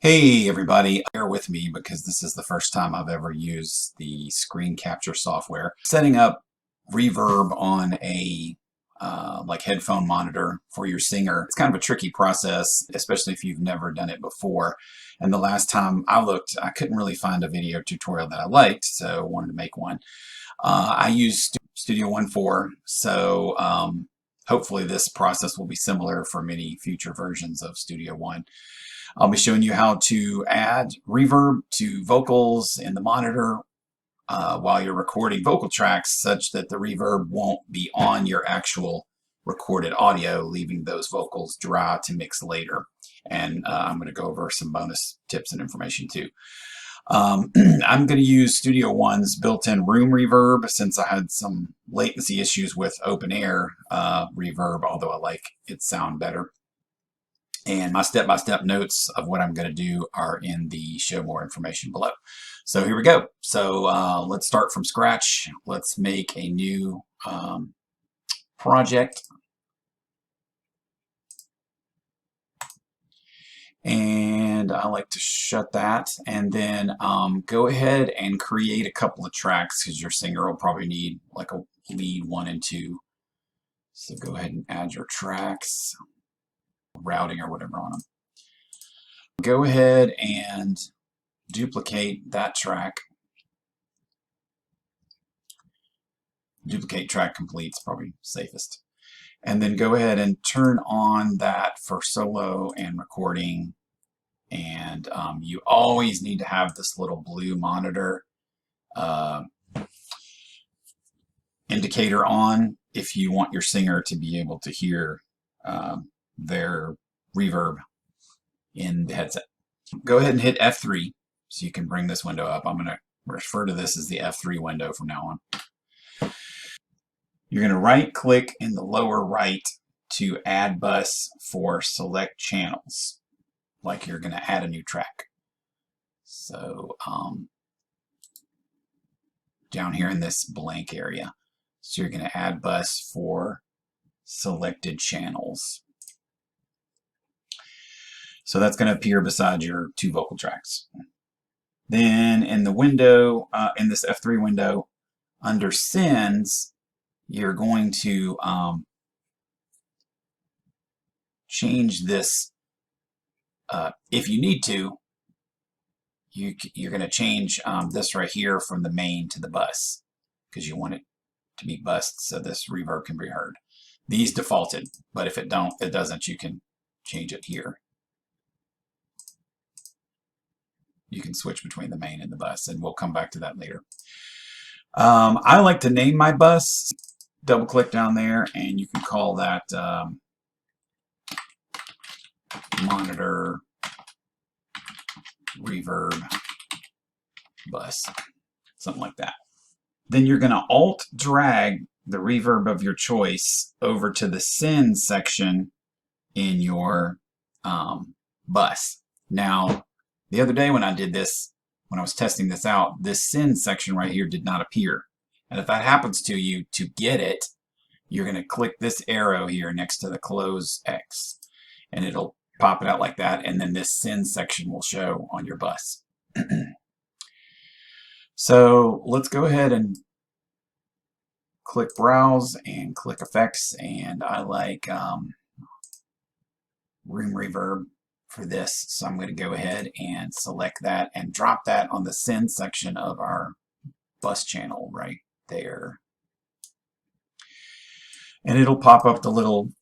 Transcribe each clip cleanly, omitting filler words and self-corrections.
Hey everybody, bear with me because this is the first time I've ever used the screen capture software. Setting up reverb on a like headphone monitor for your singer. It's kind of a tricky process, especially if you've never done it before. And the last time I looked, I couldn't really find a video tutorial that I liked, so I wanted to make one. I use Studio One 4, so hopefully this process will be similar for many future versions of Studio One. I'll be showing you how to add reverb to vocals in the monitor while you're recording vocal tracks such that the reverb won't be on your actual recorded audio, leaving those vocals dry to mix later. And I'm going to go over some bonus tips and information too. I'm going to use Studio One's built-in room reverb since I had some latency issues with open air reverb, although I like its sound better. And my step-by-step notes of what I'm going to do are in the show more information below. So here we go. So let's start from scratch. Let's make a new project. And I like to shut that and then go ahead and create a couple of tracks because your singer will probably need like a lead 1 and 2. So go ahead and add your tracks, routing or whatever on them. Go ahead and duplicate that track. Duplicate track complete is probably safest. And then go ahead and turn on that for solo and recording. And you always need to have this little blue monitor indicator on if you want your singer to be able to hear their reverb in the headset. Go ahead and hit F3 so you can bring this window up. I'm going to refer to this as the F3 window from now on. You're going to right click in the lower right to add bus for select channels, like you're going to add a new track. So down here in this blank area. So you're going to add bus for selected channels. So that's going to appear beside your 2 vocal tracks. Then in the window, in this F3 window, under sends, you're going to change this. If you need to, you're going to change this right here from the main to the bus because you want it to be bussed so this reverb can be heard. These defaulted, but if it doesn't, you can change it here. You can switch between the main and the bus, and we'll come back to that later. I like to name my bus. Double click down there, and you can call that monitor reverb bus, something like that. Then you're going to alt drag the reverb of your choice over to the send section in your bus. Now, the other day when I did this, when I was testing this out, this send section right here did not appear. And if that happens to you, to get it, you're going to click this arrow here next to the close X. And it'll pop it out like that. And then this send section will show on your bus. So let's go ahead and click Browse and click Effects. And I like Room Reverb for this, so I'm going to go ahead and select that and drop that on the send section of our bus channel right there. And it'll pop up the little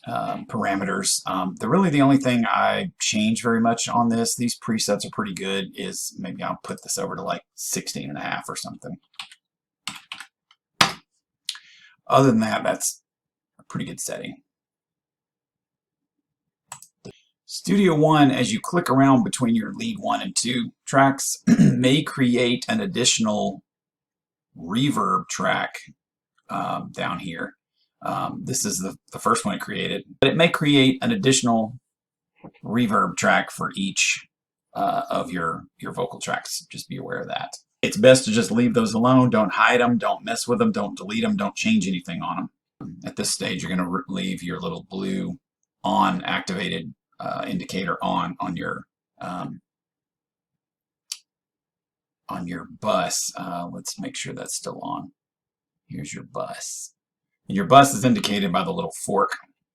parameters. Really the only thing I change very much on this, these presets are pretty good, is maybe I'll put this over to like 16.5 or something. Other than that, that's a pretty good setting. Studio One, as you click around between your lead 1 and 2 tracks, may create an additional reverb track down here. This is the first one it created, but it may create an additional reverb track for each of your vocal tracks. Just be aware of that. It's best to just leave those alone. Don't hide them. Don't mess with them. Don't delete them. Don't change anything on them. At this stage, you're going to leave your little blue on activated indicator on your on your bus. Let's make sure that's still on. Here's your bus. And your bus is indicated by the little fork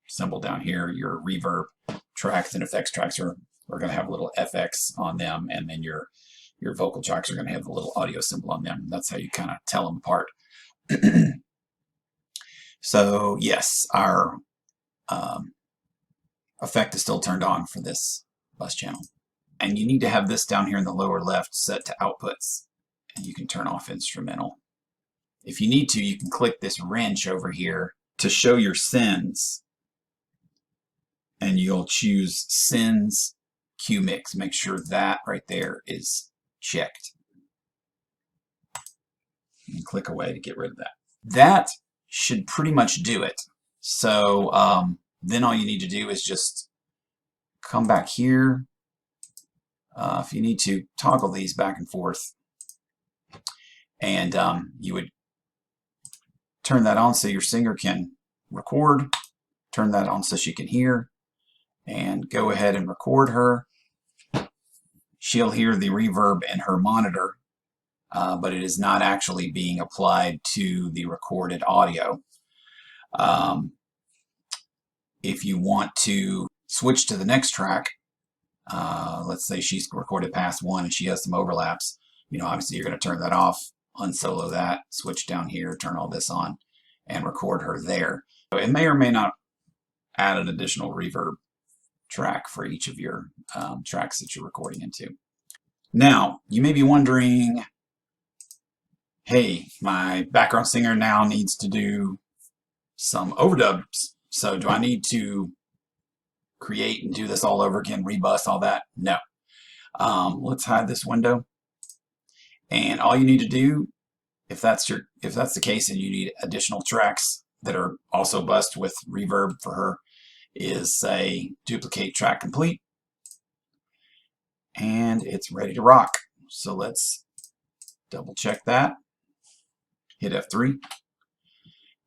symbol down here. Your reverb tracks and effects tracks are going to have a little FX on them, and then your vocal tracks are going to have a little audio symbol on them. That's how you kind of tell them apart. So yes, our effect is still turned on for this bus channel. And you need to have this down here in the lower left set to outputs, and you can turn off instrumental. If you need to, you can click this wrench over here to show your sends, and you'll choose sends Q mix. Make sure that right there is checked. And click away to get rid of that. That should pretty much do it. So then all you need to do is just come back here. If you need to, toggle these back and forth, and you would turn that on so your singer can record, turn that on so she can hear, and go ahead and record her. She'll hear the reverb in her monitor, but it is not actually being applied to the recorded audio. If you want to switch to the next track, let's say she's recorded past one and she has some overlaps, obviously you're going to turn that off, unsolo that, switch down here, turn all this on, and record her there. So it may or may not add an additional reverb track for each of your tracks that you're recording into. Now, you may be wondering, hey, my background singer now needs to do some overdubs, so do I need to create and do this all over again, rebus, all that? No. Let's hide this window. And all you need to do, if that's the case and you need additional tracks that are also bussed with reverb for her, is say duplicate track complete, and it's ready to rock. So let's double check that. Hit F3,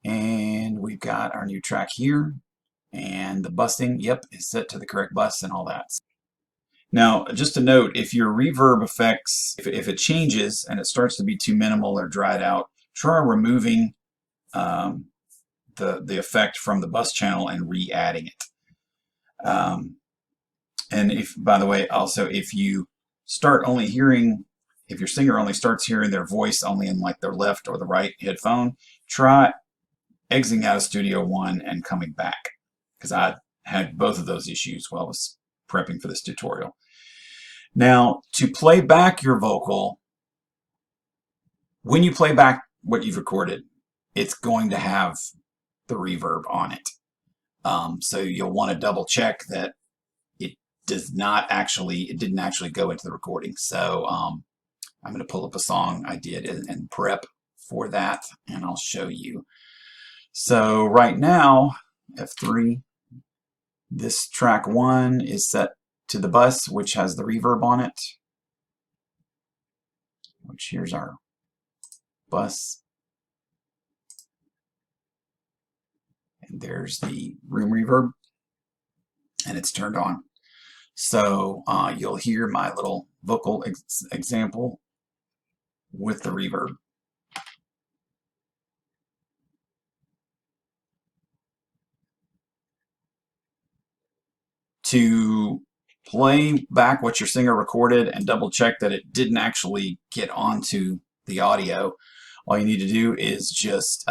and we've got our new track here. And the busting, yep, is set to the correct bus and all that. Now, just a note, if your reverb effects, if it changes and it starts to be too minimal or dried out, try removing the effect from the bus channel and re-adding it. And if, by the way, also if you start only hearing, if your singer only starts hearing their voice only in like their left or the right headphone, try exiting out of Studio One and coming back, because I had both of those issues while I was prepping for this tutorial. Now, to play back your vocal, when you play back what you've recorded, it's going to have the reverb on it. So you'll want to double check that it didn't actually go into the recording. So I'm going to pull up a song I did and prep for that, and I'll show you. So right now, F3, this track 1 is set to the bus, which has the reverb on it, which here's our bus. And there's the room reverb, and it's turned on. So you'll hear my little vocal example with the reverb. To play back what your singer recorded and double check that it didn't actually get onto the audio, all you need to do is just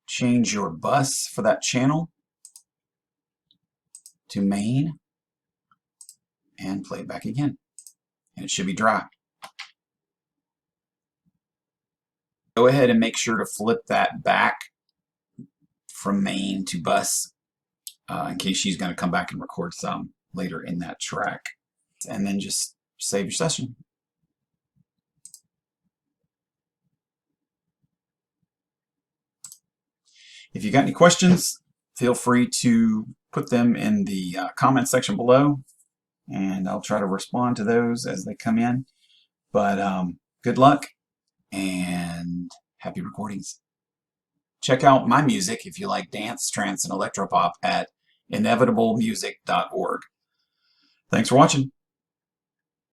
change your bus for that channel to main and play it back again, and it should be dry. Go ahead and make sure to flip that back from main to bus in case she's going to come back and record some later in that track, and then just save your session. If you got any questions, feel free to put them in the comment section below, and I'll try to respond to those as they come in. But good luck and happy recordings. Check out my music if you like dance, trance, and electropop at inevitablemusic.org. Thanks for watching.